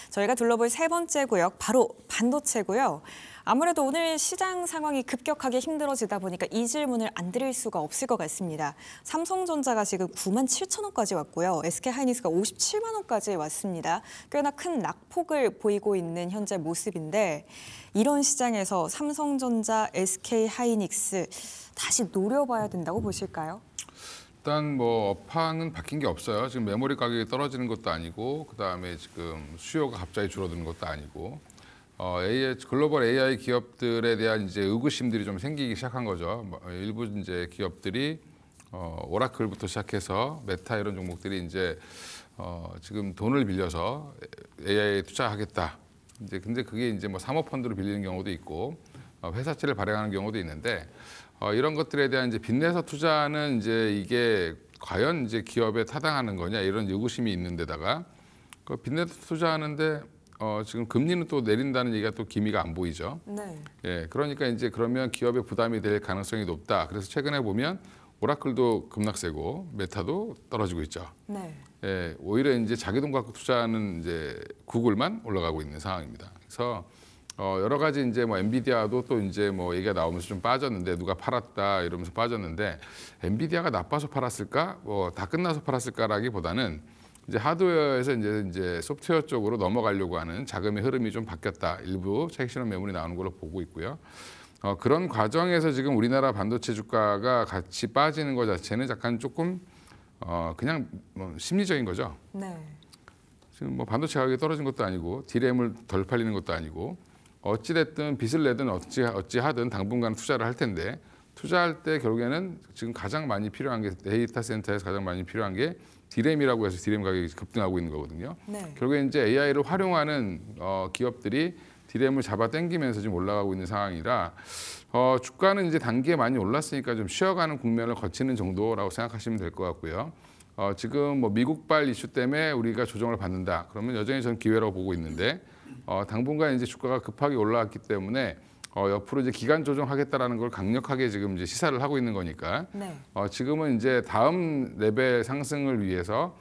저희가 둘러볼 세 번째 구역, 바로 반도체고요. 아무래도 오늘 시장 상황이 급격하게 힘들어지다 보니까 이 질문을 안 드릴 수가 없을 것 같습니다. 삼성전자가 지금 9만 7천 원까지 왔고요. SK하이닉스가 57만 원까지 왔습니다. 꽤나 큰 낙폭을 보이고 있는 현재 모습인데 이런 시장에서 삼성전자, SK하이닉스 다시 노려봐야 된다고 보실까요? 일단 뭐 업황은 바뀐 게 없어요. 지금 메모리 가격이 떨어지는 것도 아니고 그다음에 지금 수요가 갑자기 줄어드는 것도 아니고 글로벌 AI 기업들에 대한 이제 의구심들이 좀 생기기 시작한 거죠. 일부 이제 기업들이 오라클부터 시작해서 메타 이런 종목들이 이제 지금 돈을 빌려서 AI에 투자하겠다. 이제 근데 그게 이제 뭐 사모펀드로 빌리는 경우도 있고 회사채를 발행하는 경우도 있는데 이런 것들에 대한 이제 빚내서 투자는 이제 이게 과연 이제 기업에 타당하는 거냐 이런 의구심이 있는 데다가 그 빚내서 투자하는데 지금 금리는 또 내린다는 얘기가 또 기미가 안 보이죠. 네. 예, 그러니까 이제 그러면 기업에 부담이 될 가능성이 높다. 그래서 최근에 보면 오라클도 급락세고 메타도 떨어지고 있죠. 네. 예, 오히려 이제 자기 돈 갖고 투자하는 이제 구글만 올라가고 있는 상황입니다. 그래서 여러 가지 이제 뭐 엔비디아도 또 이제 뭐 얘기가 나오면서 좀 빠졌는데 누가 팔았다 이러면서 빠졌는데 엔비디아가 나빠서 팔았을까? 뭐 다 끝나서 팔았을까라기보다는 이제 하드웨어에서 이제 소프트웨어 쪽으로 넘어가려고 하는 자금의 흐름이 좀 바뀌었다. 일부 차익 실현 매물이 나오는 걸로 보고 있고요. 그런 과정에서 지금 우리나라 반도체 주가가 같이 빠지는 것 자체는 약간 조금 그냥 뭐 심리적인 거죠. 네. 지금 뭐 반도체 가격이 떨어진 것도 아니고 디램을 덜 팔리는 것도 아니고 어찌 됐든 빚을 내든 어찌 하든 당분간 투자를 할 텐데 투자할 때 결국에는 지금 가장 많이 필요한 게 데이터 센터에서 가장 많이 필요한 게 디램이라고 해서 디램 가격이 급등하고 있는 거거든요. 네. 결국에 이제 AI를 활용하는 기업들이 디램을 잡아 당기면서 지금 올라가고 있는 상황이라 주가는 이제 단기에 많이 올랐으니까 좀 쉬어가는 국면을 거치는 정도라고 생각하시면 될 것 같고요. 지금 뭐 미국발 이슈 때문에 우리가 조정을 받는다. 그러면 여전히 저는 기회라고 보고 있는데 당분간 이제 주가가 급하게 올라왔기 때문에 옆으로 이제 기간 조정하겠다라는 걸 강력하게 지금 이제 시사를 하고 있는 거니까 네. 지금은 이제 다음 레벨 상승을 위해서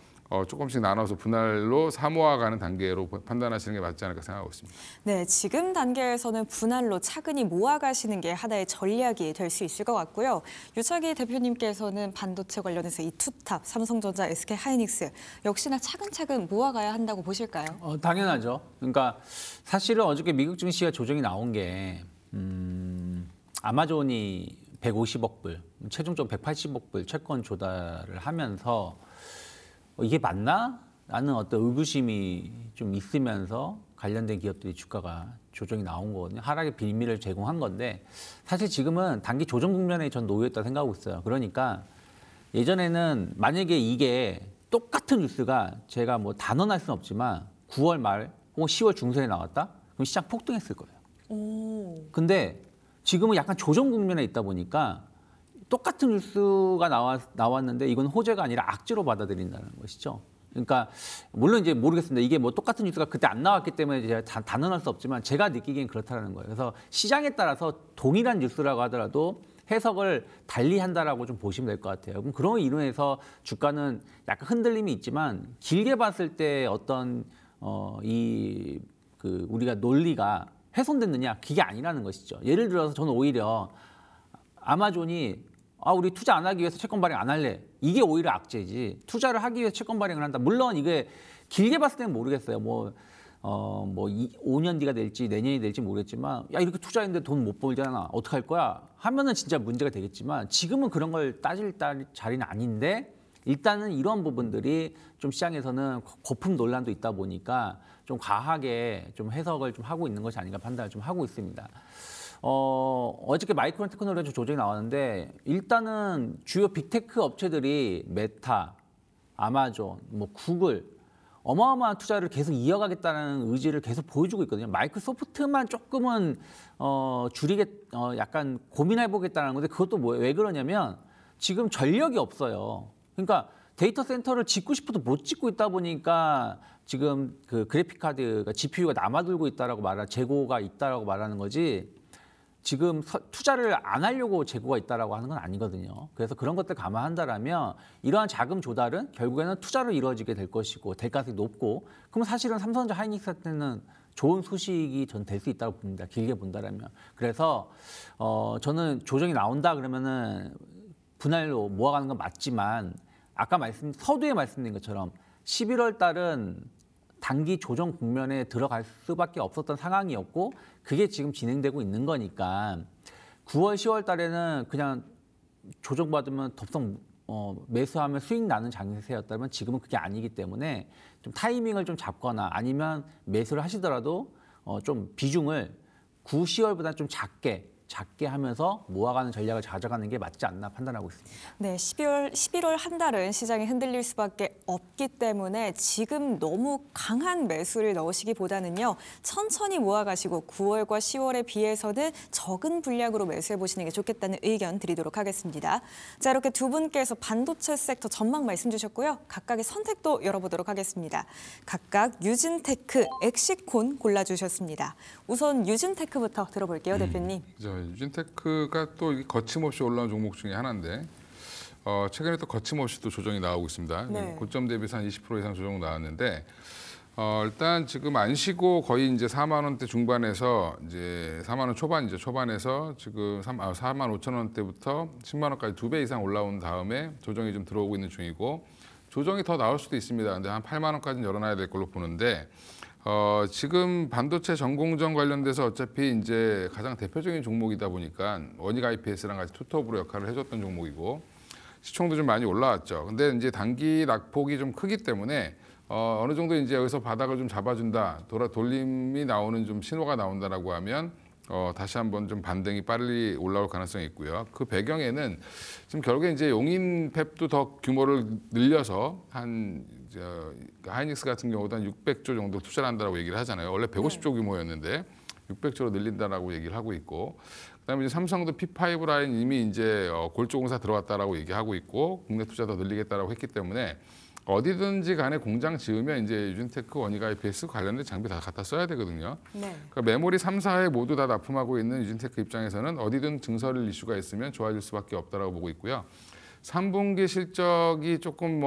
조금씩 나눠서 분할로 사모아가는 단계로 판단하시는 게 맞지 않을까 생각하고 있습니다. 네, 지금 단계에서는 분할로 차근히 모아가시는 게 하나의 전략이 될 수 있을 것 같고요. 유차기 대표님께서는 반도체 관련해서 이 투탑, 삼성전자, SK하이닉스 역시나 차근차근 모아가야 한다고 보실까요? 당연하죠. 그러니까 사실은 어저께 미국 증시가 조정이 나온 게 아마존이 150억 불, 최종적으로 180억 불 채권 조달을 하면서 이게 맞나? 라는 어떤 의구심이 좀 있으면서 관련된 기업들이 주가가 조정이 나온 거거든요. 하락의 빌미를 제공한 건데 사실 지금은 단기 조정 국면에 전 놓여있다 생각하고 있어요. 그러니까 예전에는 만약에 이게 똑같은 뉴스가 제가 뭐 단언할 수는 없지만 9월 말 혹은 10월 중순에 나왔다? 그럼 시장 폭등했을 거예요. 근데 지금은 약간 조정 국면에 있다 보니까 똑같은 뉴스가 나왔는데 이건 호재가 아니라 악재로 받아들인다는 것이죠. 그러니까 물론 이제 모르겠습니다. 이게 뭐 똑같은 뉴스가 그때 안 나왔기 때문에 제가 단언할 수 없지만 제가 느끼기엔 그렇다는 거예요. 그래서 시장에 따라서 동일한 뉴스라고 하더라도 해석을 달리 한다라고 좀 보시면 될 것 같아요. 그럼 그런 이론에서 주가는 약간 흔들림이 있지만 길게 봤을 때 어떤 우리가 논리가 훼손됐느냐 그게 아니라는 것이죠. 예를 들어서 저는 오히려 아마존이 우리 투자 안 하기 위해서 채권 발행 안 할래. 이게 오히려 악재지. 투자를 하기 위해서 채권 발행을 한다. 물론 이게 길게 봤을 때는 모르겠어요. 5년 뒤가 될지 내년이 될지 모르겠지만 야 이렇게 투자했는데 돈 못 벌잖아. 어떡할 거야? 하면은 진짜 문제가 되겠지만 지금은 그런 걸 따질 자리는 아닌데 일단은 이런 부분들이 좀 시장에서는 거품 논란도 있다 보니까 좀 과하게 좀 해석을 좀 하고 있는 것이 아닌가 판단을 좀 하고 있습니다. 어저께 마이크론 테크놀로지 조정이 나왔는데 일단은 주요 빅테크 업체들이 메타, 아마존, 구글 어마어마한 투자를 계속 이어가겠다는 의지를 계속 보여주고 있거든요. 마이크로소프트만 조금은 약간 고민해보겠다는 건데 그것도 왜 그러냐면 지금 전력이 없어요. 그러니까 데이터 센터를 짓고 싶어도 못 짓고 있다 보니까 지금 그 그래픽 카드가 GPU가 남아돌고 있다라고 재고가 있다라고 말하는 거지. 지금 투자를 안 하려고 재고가 있다라고 하는 건 아니거든요. 그래서 그런 것들 감안한다라면 이러한 자금 조달은 결국에는 투자로 이루어지게 될 것이고 될 가능성이 높고, 그럼 사실은 삼성전자 하이닉스한테는 좋은 소식이 전 될 수 있다고 봅니다. 길게 본다라면. 그래서 저는 조정이 나온다 그러면은 분할로 모아가는 건 맞지만, 아까 서두에 말씀드린 것처럼 11월 달은 단기 조정 국면에 들어갈 수밖에 없었던 상황이었고, 그게 지금 진행되고 있는 거니까 9월, 10월 달에는 그냥 조정받으면 덥석 매수하면 수익 나는 장세였다면 지금은 그게 아니기 때문에 좀 타이밍을 좀 잡거나 아니면 매수를 하시더라도 좀 비중을 9, 10월보다 좀 작게 하면서 모아가는 전략을 가져가는 게 맞지 않나 판단하고 있습니다. 네, 11월 한 달은 시장이 흔들릴 수밖에 없기 때문에 지금 너무 강한 매수를 넣으시기보다는요. 천천히 모아가시고 9월과 10월에 비해서는 적은 분량으로 매수해 보시는 게 좋겠다는 의견 드리도록 하겠습니다. 자, 이렇게 두 분께서 반도체 섹터 전망 말씀 주셨고요. 각각의 선택도 열어보도록 하겠습니다. 각각 유진테크, 엑시콘 골라주셨습니다. 우선 유진테크부터 들어볼게요, 대표님. 유진테크가 또 거침없이 올라온 종목 중에 하나인데 최근에 또 거침없이 또 조정이 나오고 있습니다. 네. 고점 대비해서 한 20% 이상 조정 나왔는데 일단 지금 안 쉬고 거의 이제 4만 원대 중반에서 이제 4만 원 초반이죠. 초반에서 지금 4만 5천 원대부터 10만 원까지 2배 이상 올라온 다음에 조정이 좀 들어오고 있는 중이고, 조정이 더 나올 수도 있습니다. 근데 한 8만 원까지는 열어놔야 될 걸로 보는데, 지금 반도체 전공정 관련돼서 어차피 이제 가장 대표적인 종목이다 보니까 원익 IPS랑 같이 투톱으로 역할을 해줬던 종목이고, 시총도 좀 많이 올라왔죠. 근데 이제 단기 낙폭이 좀 크기 때문에 어느 정도 이제 여기서 바닥을 좀 잡아준다, 돌림이 나오는 좀 신호가 나온다라고 하면 다시 한번 좀 반등이 빨리 올라올 가능성이 있고요. 그 배경에는 지금 결국에 이제 용인팹도 더 규모를 늘려서 하이닉스 같은 경우도 한 600조 정도 투자를 한다고 얘기를 하잖아요. 원래 150조 규모였는데 600조로 늘린다라고 얘기를 하고 있고, 그다음에 이제 삼성도 P5 라인 이미 이제 골조공사 들어왔다라고 얘기하고 있고, 국내 투자 더 늘리겠다라고 했기 때문에 어디든지 간에 공장 지으면 이제 유진테크, 원익 IPS 관련된 장비 다 갖다 써야 되거든요. 네. 그러니까 메모리 3사에 모두 다 납품하고 있는 유진테크 입장에서는 어디든 증설일 이슈가 있으면 좋아질 수밖에 없다라고 보고 있고요. 3분기 실적이 조금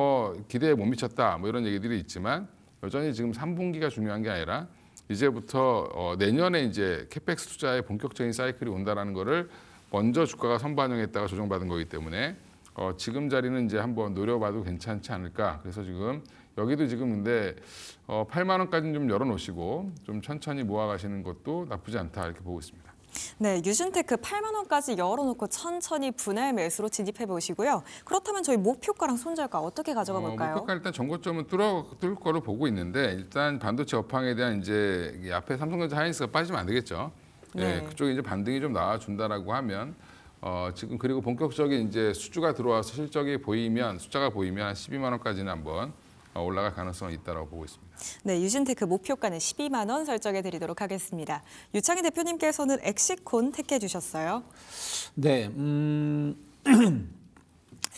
기대에 못 미쳤다 이런 얘기들이 있지만, 여전히 지금 3분기가 중요한 게 아니라 이제부터 내년에 이제 캐펙스 투자의 본격적인 사이클이 온다라는 거를 먼저 주가가 선반영했다가 조정받은 거기 때문에 지금 자리는 이제 한번 노려봐도 괜찮지 않을까. 그래서 지금 여기도 지금 근데 8만 원까지는 좀 열어놓으시고 좀 천천히 모아가시는 것도 나쁘지 않다 이렇게 보고 있습니다. 네, 유진테크 8만 원까지 열어놓고 천천히 분할 매수로 진입해 보시고요. 그렇다면 저희 목표가랑 손절가 어떻게 가져가 볼까요? 목표가 일단 전고점은 뚫을 거로 보고 있는데, 일단 반도체 업황에 대한 이제 이 앞에 삼성전자 하이닉스가 빠지면 안 되겠죠. 네. 네, 그쪽에 이제 반등이 좀 나와준다라고 하면 지금 그리고 본격적인 이제 수주가 들어와서 실적이 보이면, 숫자가 보이면 한 12만 원까지는 한번 올라갈 가능성이 있다고 보고 있습니다. 네, 유진테크 목표가는 12만 원 설정해 드리도록 하겠습니다. 유창희 대표님께서는 엑시콘 택해 주셨어요. 네,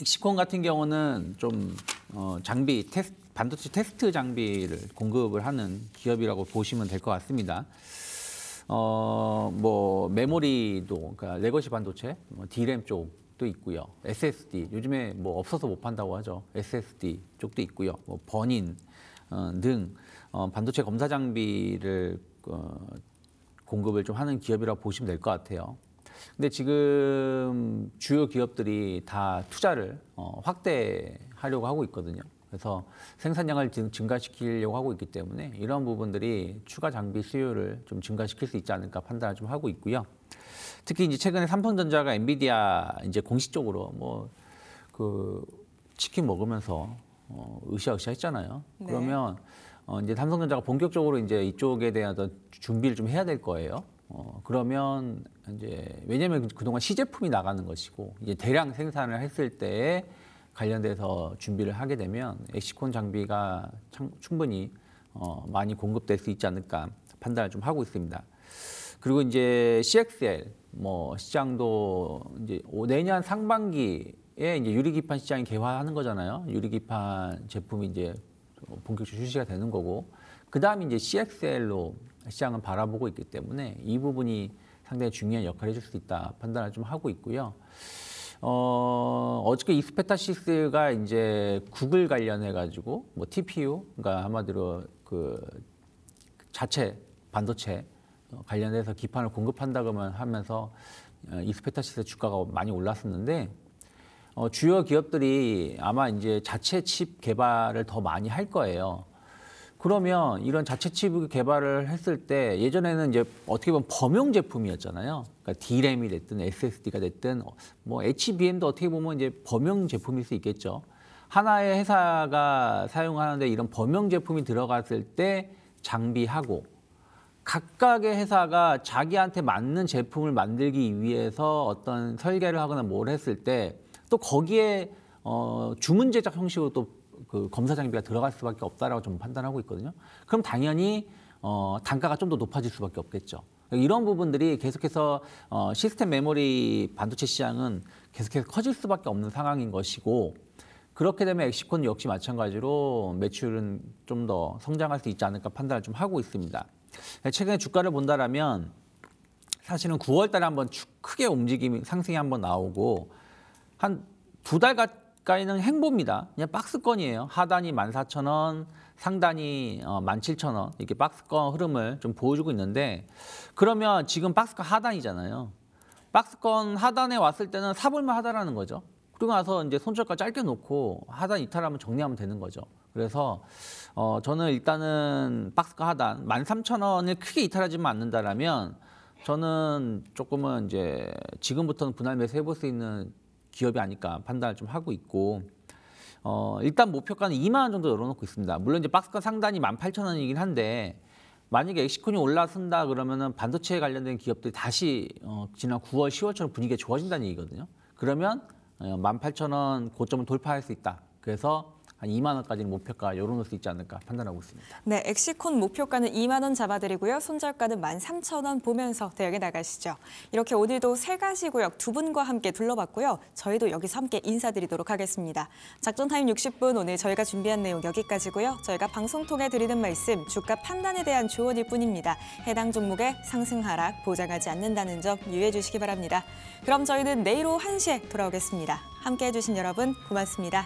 엑시콘 같은 경우는 좀 반도체 테스트 장비를 공급을 하는 기업이라고 보시면 될 것 같습니다. 메모리도, 그러니까 레거시 반도체, D램 쪽도 있고요. SSD, 요즘에 없어서 못 판다고 하죠. SSD 쪽도 있고요. 버닌 등 반도체 검사 장비를 공급을 좀 하는 기업이라고 보시면 될 것 같아요. 근데 지금 주요 기업들이 다 투자를 확대하려고 하고 있거든요. 그래서 생산량을 증가시키려고 하고 있기 때문에 이런 부분들이 추가 장비 수요를 좀 증가시킬 수 있지 않을까 판단을 좀 하고 있고요. 특히 이제 최근에 삼성전자가 엔비디아 이제 공식적으로 치킨 먹으면서 으쌰으쌰 했잖아요. 네. 그러면 이제 삼성전자가 본격적으로 이제 이쪽에 대한 어떤 준비를 좀 해야 될 거예요. 그러면 이제 왜냐하면 그동안 시제품이 나가는 것이고 이제 대량 생산을 했을 때에 관련돼서 준비를 하게 되면 엑시콘 장비가 충분히 많이 공급될 수 있지 않을까 판단을 좀 하고 있습니다. 그리고 이제 CXL 시장도 이제 내년 상반기에 이제 유리기판 시장이 개화하는 거잖아요. 유리기판 제품이 이제 본격적으로 출시가 되는 거고, 그 다음에 이제 CXL로 시장을 바라보고 있기 때문에 이 부분이 상당히 중요한 역할을 해줄 수 있다 판단을 좀 하고 있고요. 어저께 이스페타시스가 이제 구글 관련해 가지고 뭐 TPU, 그러니까 한마디로 그 자체 반도체 관련해서 기판을 공급한다고만 하면서 이스페타시스 주가가 많이 올랐었는데 주요 기업들이 아마 이제 자체 칩 개발을 더 많이 할 거예요. 그러면 이런 자체 칩 개발을 했을 때 예전에는 이제 어떻게 보면 범용 제품이었잖아요. 그러니까 D램이 됐든 SSD가 됐든 뭐 HBM도 어떻게 보면 이제 범용 제품일 수 있겠죠. 하나의 회사가 사용하는데 이런 범용 제품이 들어갔을 때 장비하고 각각의 회사가 자기한테 맞는 제품을 만들기 위해서 어떤 설계를 하거나 뭘 했을 때 또 거기에 주문 제작 형식으로 또 그 검사 장비가 들어갈 수밖에 없다라고 좀 판단하고 있거든요. 그럼 당연히 단가가 좀 더 높아질 수밖에 없겠죠. 이런 부분들이 계속해서 시스템 메모리 반도체 시장은 계속해서 커질 수밖에 없는 상황인 것이고 그렇게 되면 엑시콘 역시 마찬가지로 매출은 좀 더 성장할 수 있지 않을까 판단을 좀 하고 있습니다. 최근에 주가를 본다라면 사실은 9월 달에 한번 크게 움직임이 상승이 한번 나오고 한 2달 가까이는 행보입니다. 그냥 박스권이에요. 하단이 14,000원, 상단이 17,000원 이렇게 박스권 흐름을 좀 보여주고 있는데 그러면 지금 박스권 하단이잖아요. 박스권 하단에 왔을 때는 사볼만 하다라는 거죠. 그리고 나서 이제 손절가 짧게 놓고 하단 이탈하면 정리하면 되는 거죠. 그래서 저는 일단은 박스권 하단 13,000원을 크게 이탈하지만 않는다라면 저는 조금은 이제 지금부터는 분할 매수 해볼 수 있는 기업이 아닐까 판단을 좀 하고 있고 일단 목표가는 2만 원 정도 열어놓고 있습니다. 물론 이제 박스권 상단이 18,000원이긴 한데 만약에 엑시콘이 올라선다 그러면은 반도체에 관련된 기업들이 다시 지난 9월, 10월처럼 분위기가 좋아진다는 얘기거든요. 그러면 18,000원 고점을 돌파할 수 있다. 그래서 한 2만 원까지는 목표가 열어놓을 수 있지 않을까 판단하고 있습니다. 네, 엑시콘 목표가는 2만 원 잡아드리고요. 손절가는 13,000원 보면서 대응해 나가시죠. 이렇게 오늘도 세 가지 구역 두 분과 함께 둘러봤고요. 저희도 여기서 함께 인사드리도록 하겠습니다. 작전타임 60분 오늘 저희가 준비한 내용 여기까지고요. 저희가 방송 통해 드리는 말씀 주가 판단에 대한 조언일 뿐입니다. 해당 종목의 상승 하락 보장하지 않는다는 점 유의해 주시기 바랍니다. 그럼 저희는 내일 오후 1시에 돌아오겠습니다. 함께해 주신 여러분 고맙습니다.